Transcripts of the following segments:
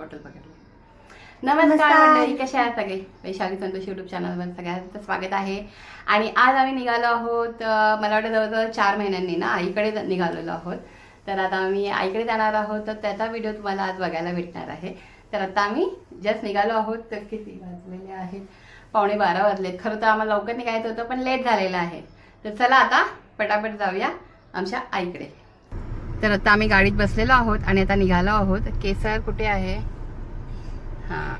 Bottle पकडली. नमस्कार मंडळी, कशा आहात सगळे? वैशाली संतोष यूट्यूब चॅनलवर सगळ्यांचं स्वागत आहे. आणि आज आम्ही निघालो आहोत, मला वाटतं जवळजवळ 4 महिन्यांनी ना आईकडे निघालेलो आहोत. तर आता आम्ही आईकडे जाणार आहोत, तर त्याचा व्हिडिओ तुम्हाला आज बघायला भेटणार आहे. तर आता आम्ही जस्ट निघालो आहोत. तर किती वाजलेले आहेत? 11:15 वाजलेत. खरं तर आम्हाला लवकर निघायचं होतं पण लेट झालेलं आहे. तर चला आता पटापट जाऊया आमच्या आईकडे. तर आता आम्ही गाडीत बसलेलो आहोत आणि आता निघालो आहोत. केसर कुठे आहे? हां,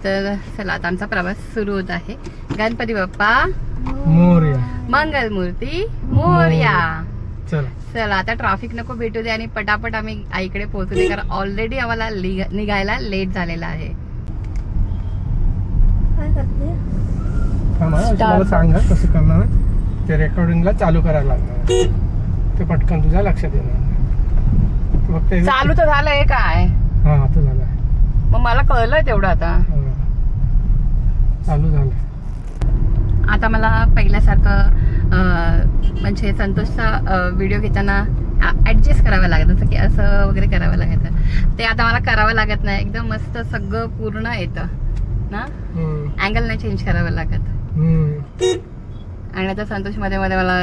तर चला आता आमचा प्रवास सुरू होत आहे. गणपती बाप्पा मोरया, मंगलमूर्ती मोरया. चला चला आता ट्रॅफिक नको भेटू दे आणि पटापट आम्ही आईकडे पोहोचू दे, कारण ऑलरेडी आम्हाला निघायला लेट झालेला आहे. मला सांगा कसं करणार ते. रेकॉर्डिंगला चालू करायला लागणार ते, पटकन तुझ्या लक्षात येणार. फक्त चालू तर झालंय काय? हा, आता झालं. मग मला कळलं तेवढं. आता चालू झालं. आता मला पहिल्यासारखं म्हणजे संतोषचा व्हिडिओ घेताना ऍडजस्ट करावं लागत, जसं की असं वगैरे करावं लागायचं. ते आता मला करावं लागत नाही. एकदम मस्त सगळं पूर्ण येतं ना, अँगल नाही चेंज करावं लागत. आणि आता संतोष मध्ये मध्ये मला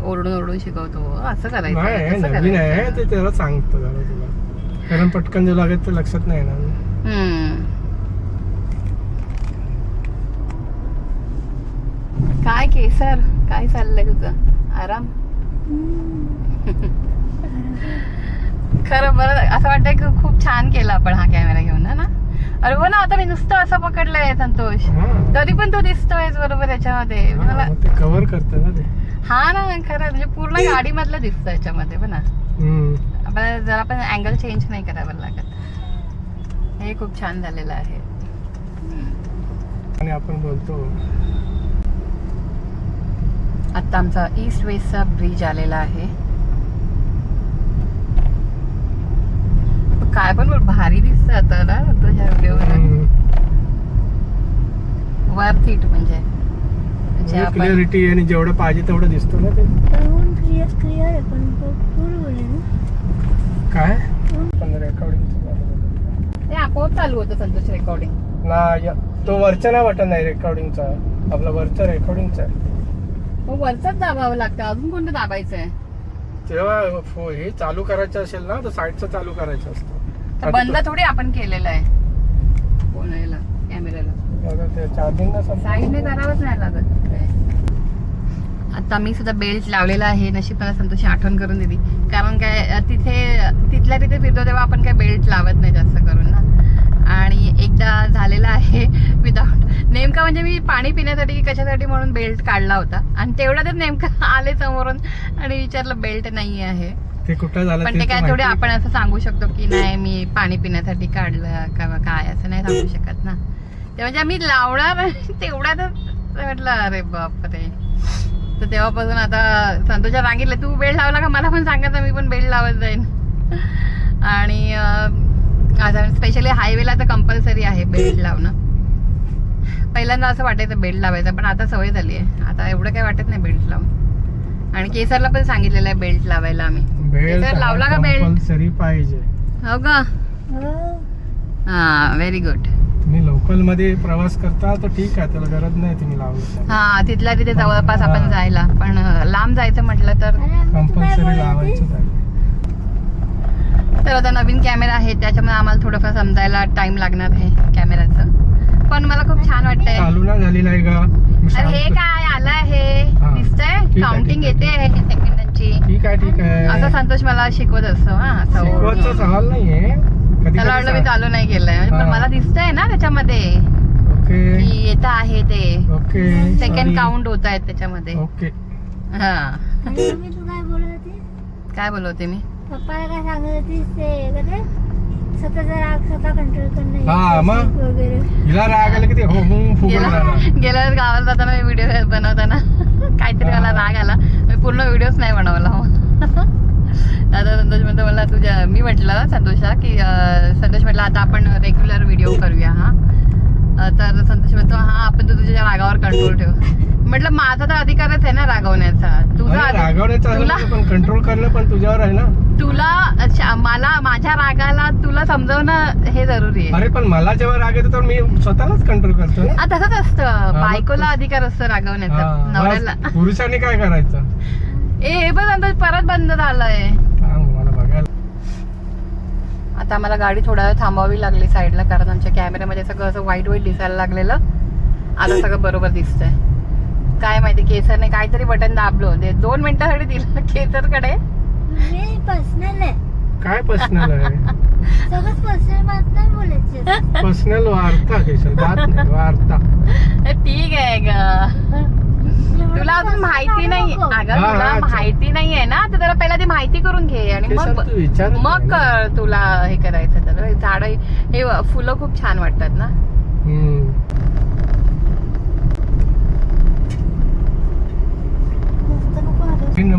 ओरडून शिकवतो असं करायचं. नवीन आहे ते, त्याला सांगतो जरा तुला, कारण पटकन जे लागत ते लक्षात नाही येणार. काय केसर, काय चाललंय तुझं? आराम? खरं बरं असं वाटतंय की खूप छान केलं आपण हा कॅमेरा घेऊन ना. अरे हो ना, आता मी नुसतं असं पकडलंय संतोष, तरी पण तो दिसतोय बरोबर याच्यामध्ये. मला कव्हर करतो ना ते. हा ना, खरं म्हणजे पूर्ण गाडी मधलं दिसतं याच्यामध्ये पण. आपल्याला जरा पण अँगल चेंज नाही करावं लागत. हे खूप छान झालेलं आहे. आणि आपण बोलतो आता आमचा ईस्ट वेस्टचा ब्रिज आलेला आहे. काय पण भारी दिसत आता ना तुझ्या व्हिडिओमध्ये. वर्थ इट म्हणजे क्लिअरिटी आणि जेवढं पाहिजे तेवढं दिसतं ना ते. काय पण रेकॉर्डिंग ते आपोआप चालू होतं संतोष रेकॉर्डिंग ना. तो वरचा ना बटन आहे रेकॉर्डिंगचा, आपला वरचा रेकॉर्डिंगचा आहे. मग वरचाच दाबावं लागतं, अजून कोणतं दाबायचं आहे? तेव्हा हे चालू करायचं असेल ना तर साईडचं चालू करायचं असतं. बंद थोडी आपण केलेलं आहे कोणाला कॅमेऱ्याला. चार्जिंग साईडने करावंच नाही लागत. आता मी सुद्धा बेल्ट लावलेला आहे. नशीब मला संतोषी आठवण करून दिली, कारण काय तिथल्या तिथे फिरतो तेव्हा आपण काय बेल्ट लावत नाही जास्त करून ना. आणि एकदा झालेला आहे विदाउट, नेमका म्हणजे मी पाणी पिण्यासाठी कशासाठी म्हणून बेल्ट काढला होता आणि तेवढ्यातच नेमकं आले समोरून आणि विचारलं बेल्ट नाही आहे. ते कुठं झालं पण ते काय थोडे आपण असं सांगू शकतो की नाही मी पाणी पिण्यासाठी काढलं किंवा काय, असं नाही सांगू शकत ना. ते म्हणजे मी लावणार तेवढ्यातच म्हटलं अरे बापरे. तर तेव्हापासून आता संतोषला सांगितलं तू बेल्ट लावला का मला पण सांगायचं, मी पण बेल्ट लावत जाईन. आणि आता स्पेशली हायवेला तर कंपल्सरी आहे बेल्ट लावणं. पहिल्यांदा असं वाटायचं बेल्ट लावायचं, पण आता सवय झाली आहे. आता एवढं काय वाटत नाही बेल्ट लावून. आणि केसरला पण सांगितलेलं आहे बेल्ट लावायला आम्ही. केसर लावला का बेल्ट? कंपल्सरी पाहिजे. हो का? हा, व्हेरी गुड. तुम्ही लोकल मध्ये प्रवास करता तर ठीक आहे, त्याला गरज नाही तुम्ही लावायचं. हा, तिथल्या तिथे जवळपास आपण जायला, पण लांब जायचं म्हटलं तर कंपल्सरी लावायचं. तर आता नवीन कॅमेरा आहे त्याच्यामुळे आम्हाला थोडंफार समजायला टाइम लागणार आहे कॅमेराचं. पण मला खूप छान वाटतंय. चालू ना झाली नाही का? अरे हे काय आलं आहे दिसतंय, काउंटिंग येते सेकंदांची. ठीक आहे असं संतोष मला शिकवत असतो. हा, शिकवतचा सवाल नाहीये. त्याला वाटलं मी चालू नाही केलंय, पण मला दिसतंय ना त्याच्यामध्ये की येत आहे ते सेकंड काउंट होत आहेत त्याच्यामध्ये. ओके. हा, काय बोलवते मी? पप्पाला काय सांगत होतीस ते स्वतःचा राग स्वतः कंट्रोल करणं. हा, मग हिला राग आला की ते गेल्या गावाला जाताना मी व्हिडिओ बनवताना काहीतरी मला राग आला, मी पूर्ण व्हिडिओच नाही बनवला. आता संतोष म्हणतो मला तुझ्या, मी म्हटलं संतोषला की संतोष म्हटलं आता आपण रेग्युलर व्हिडिओ करूया. हा, तर संतोष म्हणतो हा आपण तर तुझ्या रागावर कंट्रोल ठेव. म्हटलं माझा तर अधिकारच आहे ना रागवण्याचा. तुझा अरे, रागवण्याचं तुला आहे, पण कंट्रोल करणं पण तुझ्यावर आहे ना. तुला मला माझ्या रागाला तुला समजवणं हे जरुरी आहे. अरे पण मला जेव्हा राग येतो तर मी स्वतःलाच कंट्रोल करतो ना. तसंच असतं, मग बायकोला अधिकार असतो रागवण्याचा, हा, नवऱ्याला. बस, पुरुषांनी काय करायचं? हे पण आता परत बंद झालंय. सांग मला बघायला. आता आम्हाला गाडी थोडा वेळ थांबवावी लागली साईडला, कारण आमच्या कॅमेऱ्यामध्ये सगळं असं वाईट वाईट दिसायला लागलेलं. आता सगळं बरोबर दिसतंय. काय माहिती केसरने काहीतरी बटन दाबलो, 2 मिनिटासाठी दिलं केसरकडे. मी पर्सनल आहे, काय पर्सनल आहे? सगळंच पर्सनल बात नाही बोलायची. पर्सनल वार्ता केशव, बात नाही वार्ता. ठीक आहे ग, तुला अजून माहिती नाही. अगं हा, तुला हा, माहिती नाहीये ना, तर त्याला पहिला ती माहिती करून घे आणि केशव, मग तू विचार मग कर तुला हे करायचं. तर झाड हे फुलं खूप छान वाटतात ना.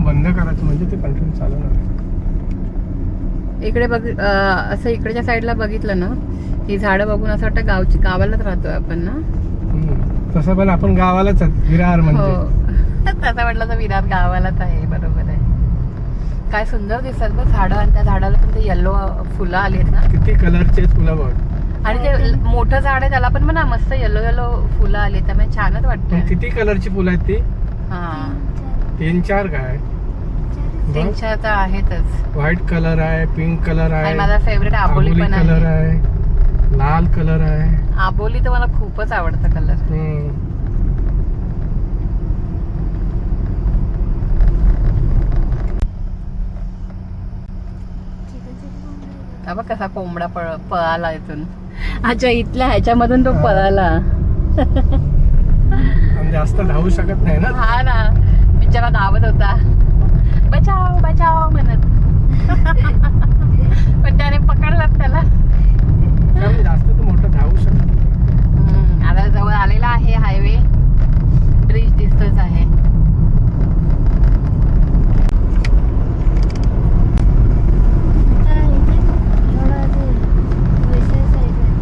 बंद करायचं म्हणजे ते कंटिन्यू चालवणार. इकडे बघ, असं इकडच्या साईडला बघितलं ना, ही झाडं बघून असं वाटतं गावालाच राहतोय आपण ना. तसं पण आपण गावालाच आहेत, विरार म्हणजे. हो तसं म्हटलं तर विरार गावालाच आहे. बरोबर आहे. काय सुंदर दिसतात बघ झाडं, आणि त्या झाडाला पण ते येल्लो फुलं आलीत ना. किती कलरचे फुलं बघ. आणि ते मोठं झाड आहे त्याला पण म्हणा मस्त येलो येलो फुलं आली, त्यामुळे छानच वाटतं. किती कलरची फुलं आहेत ती? हा 3-4 काय? 3-4 तर आहेतच. व्हाईट कलर आहे, पिंक कलर आहे, आणि माझा फेवरेट आबोली पण कलर आहे. आहे, लाल कलर आहे. आबोली तर मला खूपच आवडतं कलर. बघ कसा कोंबडा पळाला इथून. अच्छा इथल्या ह्याच्यामधून तो पळाला. जास्त धावू शकत नाही ना. हा ना, बिचारा धावत होता बचाव बचाव म्हणत. पण त्याने पकडलं त्याला. त्यामुळे जास्त तू मोठं धावू शकत नाही. आता जवळ आलेला आहे हायवे, ब्रिज दिसतोच आहे.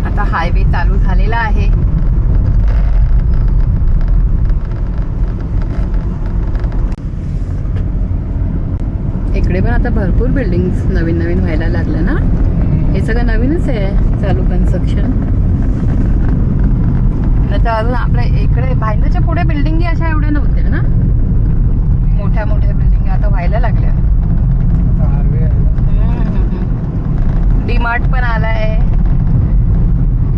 आता हायवे चालू झालेला आहे. इकडे पण आता भरपूर बिल्डिंग नवीन नवीन व्हायला लागलं ना. हे सगळं नवीनच आहे चालू कन्स्ट्रक्शन. नाही तर अजून आपल्या इकडे भाईंदरच्या पुढे बिल्डिंगी अशा एवढ्या नव्हत्या ना. मोठ्या मोठ्या बिल्डिंग आता व्हायला लागल्या. डीमार्ट पण आलाय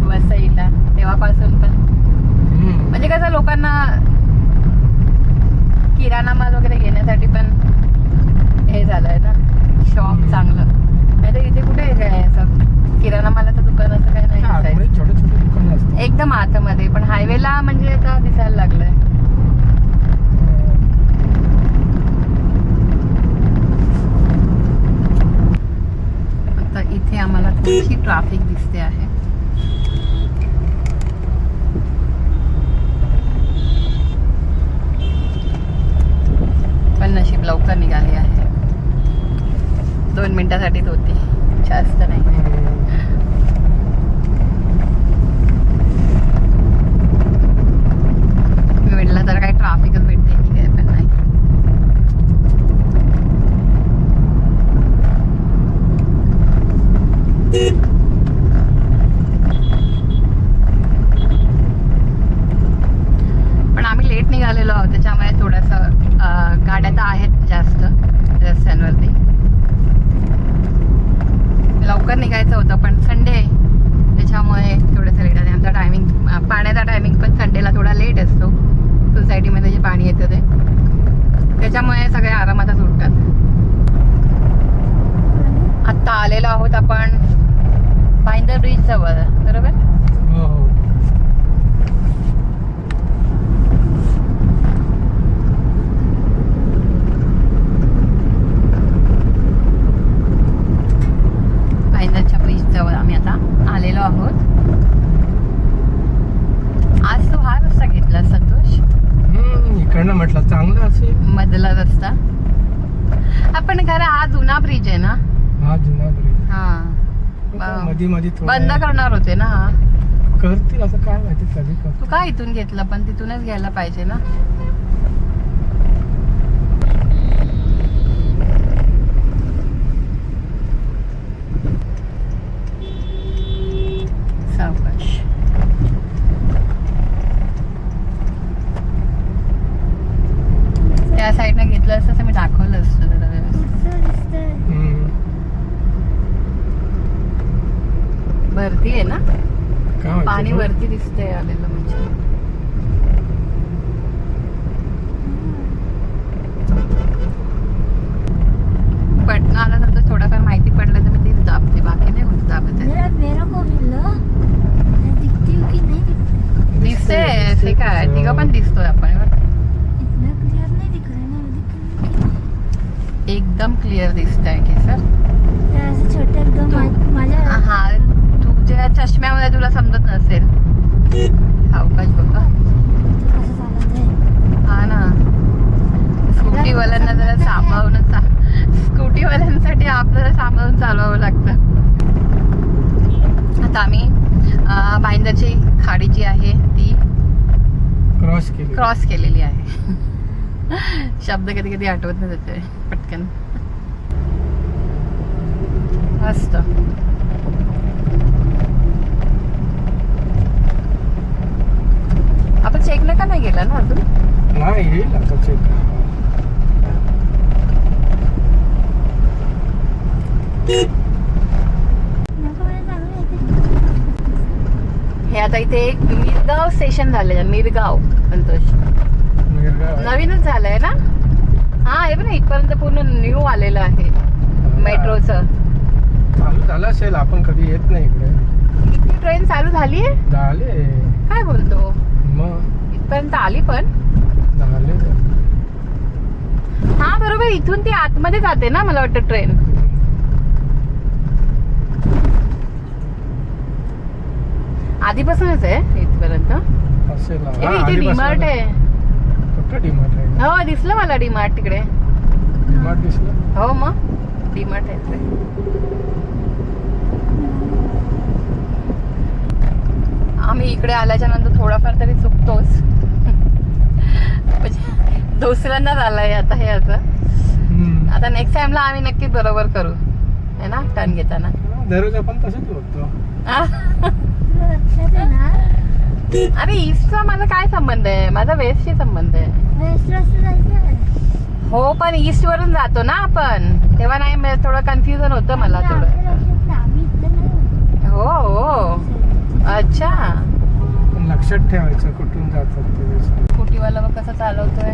वसईला तेव्हापासून पण. म्हणजे कसं लोकांना किराणा माल वगैरे घेण्यासाठी पण हे झालंय ना शॉप चांगलं. नाही तर इथे कुठे काय असं किराणा मालाचं दुकान असं काही नाही. छोटे छोटे दुकान असतात एकदम आतमध्ये, पण हायवेला म्हणजे आता दिसायला लागलंय. आता इथे आम्हाला थोडीशी ट्रॅफिक दिसते आहे. पण नशीब लवकर निघाली आहे. 2 मिनिटासाठीच होती, जास्त नाही. मी म्हटलं तर काही ट्रॅफिकच भेटते की काय, पण नाही. पण आम्ही लेट निघालेलो आहोत, त्याच्यामुळे थोडंसं गाड्या तर आहेत जास्त रस्त्यांवरती. लवकर निघायचं होतं पण संडे त्याच्यामुळे थोडंसं लेट आहे. आमचा टायमिंग, पाण्याचा टायमिंग पण संडेला थोडा लेट असतो. सोसायटीमध्ये जे पाणी येतं ते, त्याच्यामुळे सगळे आरामातच उठतात. आत्ता आलेलो आहोत आपण भाईंदर ब्रिज जवळ, बरोबर. भाईंदरच्या ब्रिज जवळ आम्ही आता आलेलो आहोत. आज तू हा रस्ता घेतला संतोष? इकडनं म्हटलं चांगलं असेल मधला रस्ता. आपण खरं हा जुना ब्रिज आहे ना. हा जुना ब्रिज. हा मध्ये मध्ये बंद करणार होते ना. हा करतील असं काय माहिती कधी तू काय इथून घेतलं, पण तिथूनच घ्यायला पाहिजे ना. भरती आहे ना, काय माहिती पाणी तो? वरती दिसतंय आलेलं म्हणजे. पटना आल्यानंतर थोडंफार माहिती पडलं तर मी ते दाबते, बाकी नाही होत दाबत आहे. मेरा को मिळलं दिखती हूँ की नहीं दिखती दिसते ते काय, तिघं पण दिसतोय आपण. इतना क्लियर नहीं दिख रहा है ना दिख एकदम क्लिअर दिसतंय की सर. ऐसे छोटे एकदम तू- माझ्या हा, तुझ्या चष्म्यामध्ये तुला समजत नसेल. अवकाश बघा. कसं चालत आहे. हा ना, स्कूटीवाल्यांना जरा स्कूटीवाल्यांसाठी आपल्याला सांभाळून चालवावं लागतं. आता आम्ही भाईंदरची खाडी जी आहे ती क्रॉस केलेली आहे. शब्द कधी कधी आठवत नाही त्याचे पटकन. मस्त. आपण चेक नका नाही गेला ना अजून. नाही येईल आता चेक. नको मला चांगलं येते. हे आता इथे एक मिरगाव स्टेशन झालेलं, मिरगाव संतोष. नवीनच झालंय ना. हा, हे पण इथपर्यंत पूर्ण न्यू आलेलं आहे मेट्रोचं. चालू झालं असेल, आपण कधी येत नाही इकडे. किती ट्रेन चालू झाली आहे झाले काय बोलतो. मग इथपर्यंत आली पण. झाले. हा बरोबर, इथून ती आतमध्ये जाते ना मला वाटतं ट्रेन. आधीपासूनच आहे इथपर्यंत. असेल. ए, इथे डीमार्ट आहे. कुठं डीमार्ट आहे? हो, दिसलं मला डीमार्ट तिकडे. डीमार्ट दिसलं. हो मग डीमार्ट आहे इकडे. आम्ही इकडे आल्याच्या नंतर थोडाफार तरी चुकतोच. म्हणजे दुसऱ्यांदाच आलाय आता हे असं. आता नेक्स्ट टाइमला आम्ही नक्कीच बरोबर करू है ना, टर्न घेताना. दररोज आपण तसंच होतो. तुला लक्षात आहे ना. अरे ईस्टचा माझा काय संबंध आहे, माझा वेस्टशी संबंध आहे. वेस्ट रस्ता जायचं. हो पण ईस्ट वरून जातो ना आपण, तेव्हा नाही थोडं कन्फ्युजन होतं मला थोडं. आम्ही इथं नाही. हो हो, अच्छा. पण लक्षात ठेवायचं कुठून जातात ते. स्कूटीवाला बघ कसं चालवतोय.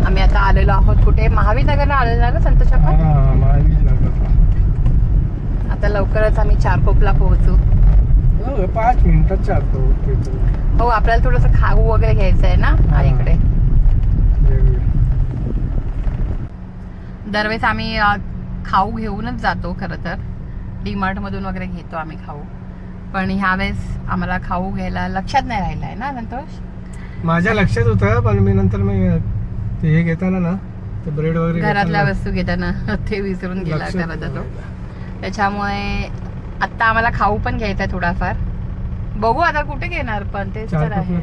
आम्ही आता आलेलो आहोत कुठे, महावीर नगरला आलेलो ना संतोष आपण. हा, महावीर नगरला. आता लवकरच आम्ही चारकोपला पोहोचू. 5 मिनिटात चालतो. हो, आपल्याला थोडस खाऊ वगैरे घ्यायचं आहे ना आईकडे. दरवेळेस आम्ही खाऊ घेऊनच जातो खरं तर. डीमार्ट मधून वगैरे घेतो आम्ही खाऊ, पण ह्यावेळेस आम्हाला खाऊ घ्यायला लक्षात नाही राहिलं आहे ना संतोष. माझ्या लक्षात होतं, पण मी नंतर ते हे घेताना ना, ते ब्रेड वगैरे घरातल्या वस्तू घेताना ते विसरून गेला खरं तर तो. त्याच्यामुळे आता आम्हाला खाऊ पण घ्यायचा थोडाफार. बघू आता कुठे घेणार, पण तेच तर आहे.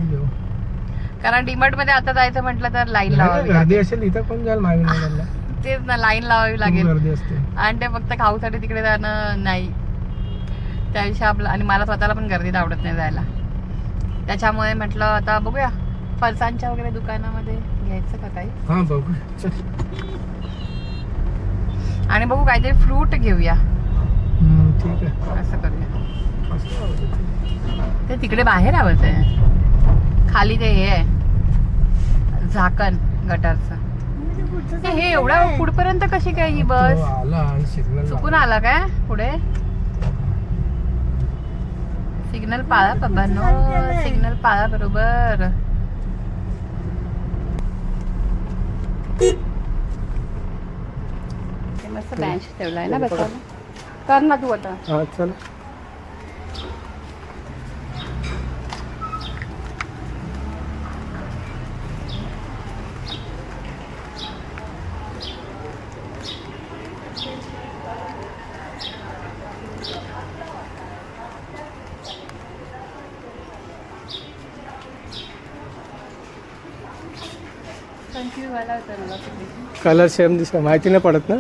कारण डीमार्ट मध्ये आता जायचं म्हटलं तर लाईन लावावी गर्दी लागेल. असेल इथं कोण जाईल महावीर नगरला. तेच ना, लाईन लावावी लागेल. गर्दी असते. आणि ते फक्त खाऊसाठी तिकडे जाणं नाही, त्याविषयी आपलं. आणि मला स्वतःला पण गर्दीत आवडत नाही जायला. त्याच्यामुळे म्हटलं आता बघूया फरसांच्या वगैरे दुकानामध्ये घ्यायचं का काही. हा बघू चल. आणि बघू काहीतरी फ्रूट घेऊया. ठीक आहे. असं करूया. ते तिकडे बाहेर आवाज आहे, खाली ते हे आहे झाकण गटारचं. हे एवढ्या पुढपर्यंत कशी काय ही बस. आला सिग्नल चुकून आला काय पुढे. सिग्नल पाळा बाबांनो, सिग्नल पाळा बरोबर. मस्त बेंच ठेवलाय ना बसायला. कर ना तू आता. हा चल. कन्फ्यूज व्हायला होतं मला. कलर सेम दिसला, माहिती नाही पडत ना.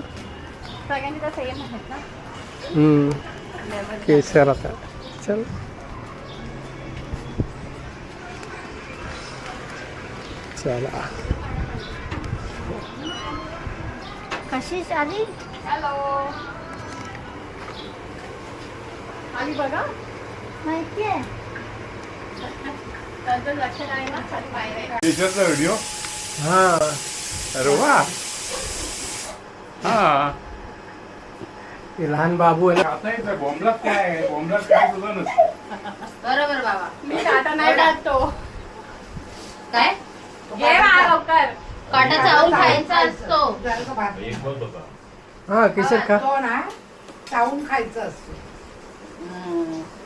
सगळ्यांनी तर सेम आहेत ना. केसर आता चल. चला कशी आली हॅलो आली बघा माहितीये त्यांचं लक्ष नाही ना खाली बाहेर आहे. टीचरचा व्हिडिओ हा अरे वा हा ते लहान बाबू आहे ना आता येतं बॉम्बलात काय आहे बॉम्बलात काय सुद्धा नसतं बरोबर बाबा. मी काटा नाही टाकतो काय घे बा लवकर काटा चावून खायचा असतो. एक बघ होता हा केशर खा तो ना चावून खायचं असतो.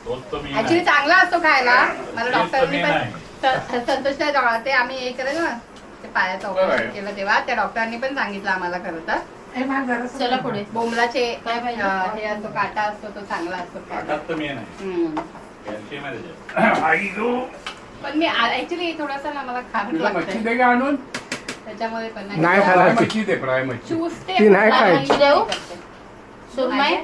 तोच तर मी ऍक्च्युली चांगला असतो खायला मला डॉक्टरनी नाही. पण संतोषच्या जवळ ते आम्ही हे केलं ना ते पायाचं ऑपरेशन केलं तेव्हा त्या डॉक्टरांनी पण सांगितलं आम्हाला खरं तर हे मग जरासं चला पुढे. बोमलाचे काय पाहिजे? हे असतो काटा असतो तो चांगला असतो ताटात तर मी नाही हम्म. कॅल्शियम आहे त्याच्यात. आई गो पण मी ऍक्च्युली थोडासा ना मला खारट तुला मच्छी लागतं दे का आणून त्याच्यामुळे पण नाही फ्राय खायची. मच्छी दे फ्राय मच्छी चूसते ती नाही मला खायची. देऊ? करते. सुरमई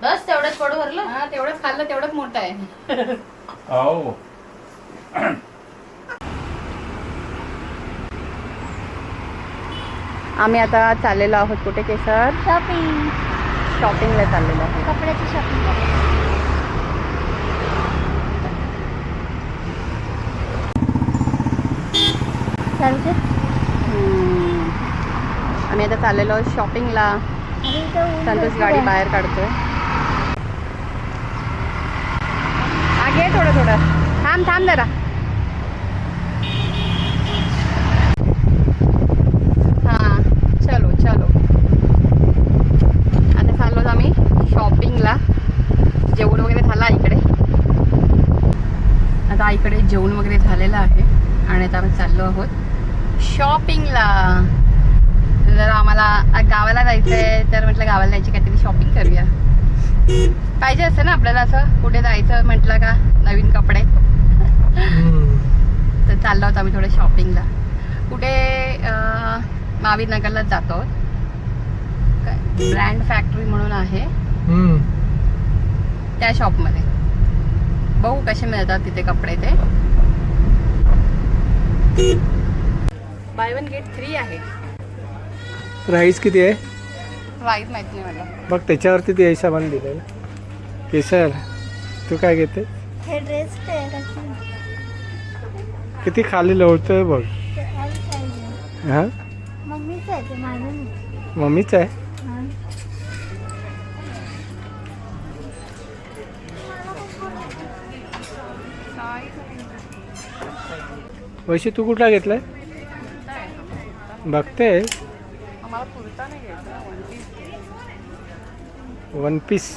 बस तेवढंच पोट भरलं. हा तेवढंच खाल्लं तेवढंच मोठं आहे हो आम्ही आता चाललेलो आहोत कुठे केसर शॉपिंग शॉपिंगला चाललेलो आहोत कपड्याची शॉपिंग करायची चालते आम्ही आता चाललेलो आहोत शॉपिंगला आणि इथं ऊन संतोष भरपूर गाडी आहे. बाहेर काढतोय हा घे थोडं थोडं थांब थांब जरा हा चलो चलो आता चाललो आम्ही शॉपिंगला जेवण वगैरे झालं इकडे आता इकडे जेवण वगैरे झालेलं आहे आणि आता आम्ही चाललो आहोत शॉपिंगला जर आम्हाला गावाला जायचं आहे तर म्हटलं गावाला जायची काहीतरी शॉपिंग करूया पाहिजे असतं ना आपल्याला असं कुठे जायचं म्हटलं का नवीन कपडे तर चाललो आहोत आम्ही थोडं शॉपिंगला कुठे महावीर नगरलाच जातो आहोत ब्रँड फॅक्टरी म्हणून आहे त्या शॉपमध्ये बघू कसे मिळतात तिथे कपडे ते बाय वन गेट 3 आहे प्राईस किती आहे प्राईस माहित नाही मला बघ त्याच्यावरती ते हिशोबाने दिलेलं केशर तू काय घेते हे ड्रेस कशी किती खाली लोळतोय बघ ते L size आहे. हा मम्मीच आहे ते माझं नाही. मम्मीच आहे हा. वैशी तू कुठला घेतलाय बघते आम्हाला कुर्ता नाही घ्यायचा वन पीस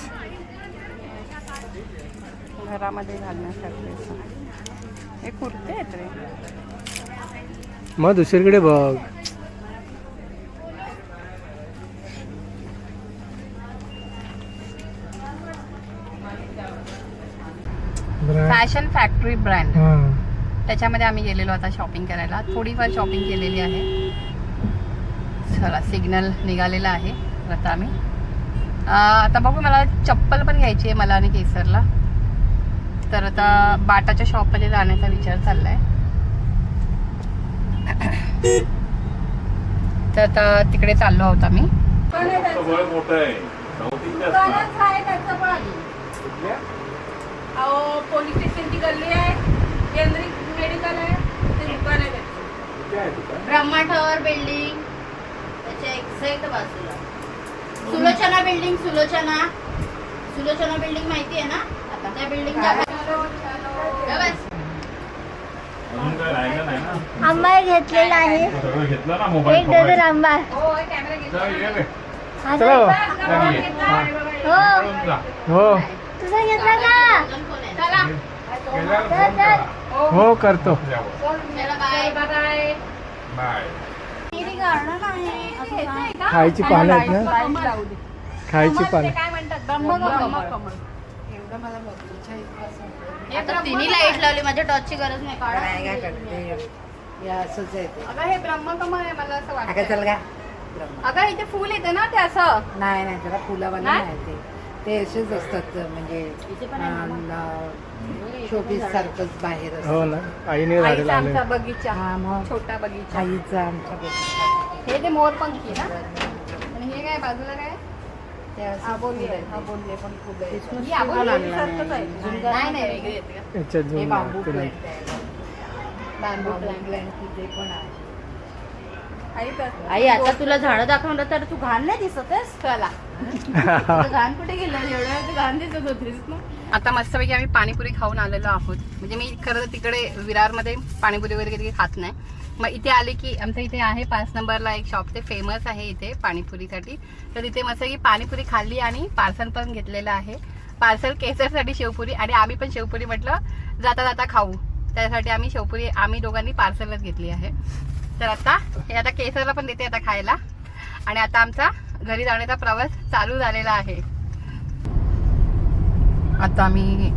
घरामध्ये घालण्यासाठी असं. हे कुर्ते आहेत रे मग दुसरीकडे बघ फॅशन फॅक्टरी ब्रँड हा त्याच्यामध्ये आम्ही गेलेलो आता शॉपिंग करायला थोडीफार शॉपिंग केलेली आहे चला सिग्नल निघालेला आहे आता आम्ही आता बघू मला चप्पल पण घ्यायची आहे मला आणि केसरला तर आता बाटाच्या शॉपमध्ये जाण्याचा विचार चाललाय तर आता तिकडे चाललो आहोत आम्ही बळ मोठं आहे South Indian असतं. पोलीस स्टेशनची गल्ली आहे केंद्रीय मेडिकल आहे ते दुकान आहे ब्रह्मा टॉवर बिल्डिंग त्याच्या एक्झॅक्ट बाजूला सुलोचना बिल्डिंग सुलोचना बिल्डिंग माहिती आहे ना त्या बिल्डिंगच्या अजून काय राहिलं नाही ना आंबा घेतलेला आहे सगळं घेतलं ना एक मोबाईल डझन आंबा चल, ये रे. चलो चल, ये. हो पळून जा. हो तुझा घेतला का गेल्यावर चल, फोन चल. करा. हो करतो यावं. बाय बाय बाय गार्डन आहे खायची पानं आहेत ना खायची पानं काय म्हणतात ब्रह्मकमळ एवढं मला बघायचं आहे. आता तिन्ही लाईट लावली माझ्या टॉर्चची गरज नाही नाही काय काढा करते या असंच आहे ते. अगं हे ब्रह्मकमळ आहे मला असं अगं वाटतं चल का अगं इथे फुल येते ना ते असं नाही नाही त्याला फुलावाला नाही? नाही ते ते असेच असतात म्हणजे शोपीस सारखंच बाहेर हो असतं ना आईने झाडं आईचा लावले आमचा बगीचा हा मग छोटा बगीचा आईचं आमच्या बघितलं हे ते मोरपंखी ना आणि हे काय बाजूला काय ते असं आबोली आहे. फुलं आबोली पण फुलं आहे. Christmas ही tree आबोली पण आणला सारखंच आहे. नाही. नाही नाही वेगळी येते का? याच्यात हे जो बांबू तुला प्लांट आहे. बांबू बांबू प्लांट. प्लांट तिथे पण आहे. आई आता तुला झाडं दाखवलं तर तू घाण नाही दिसतेस चला तुला घाण कुठे गेलं एवढ्या वेळ तू घाण दिसत होतीस ना आता मस्तपैकी आम्ही पाणीपुरी खाऊन आलेलो आहोत. म्हणजे मी खरं तर तिकडे विरारमध्ये पाणीपुरी वगैरे कधी खात नाही. मग इथे आले की आमच्या इथे आहे 5 नंबरला एक शॉप, ते फेमस आहे इथे पाणीपुरीसाठी. तर तिथे मस्तपैकी पाणीपुरी खाल्ली आणि पार्सल पण घेतलेलं आहे. पार्सल केसरसाठी शेवपुरी आणि आम्ही पण शेवपुरी म्हटलं जाता जाता खाऊ, त्यासाठी आम्ही शेवपुरी आम्ही दोघांनी पार्सलच घेतली आहे. तर आता हे आता केसरला पण देते आता खायला. आणि आता आमचा घरी जाण्याचा प्रवास चालू झालेला आहे. आता आम्ही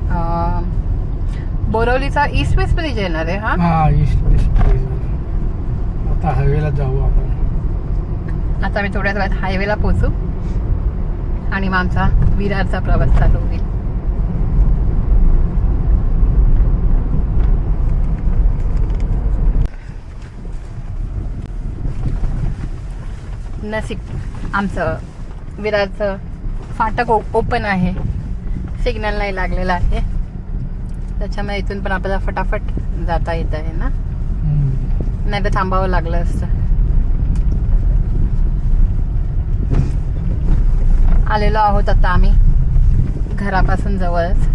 बोरवलीचा ईस्ट वेस्ट ब्रिज येणार आहे. हा ईस्ट वेस्ट आता हायवेला जाऊ आपण. आता आम्ही थोड्याच वेळात हायवेला पोहोचू आणि मग आमचा विरारचा प्रवास चालू होईल. नसीब आमचं विरारचं फाटक ओपन आहे, सिग्नल नाही लागलेला आहे, त्याच्यामुळे इथून पण आपल्याला फटाफट जाता येत आहे ना, नाही तर थांबावं लागलं असतं. आलेलो आहोत आता आम्ही घरापासून जवळच.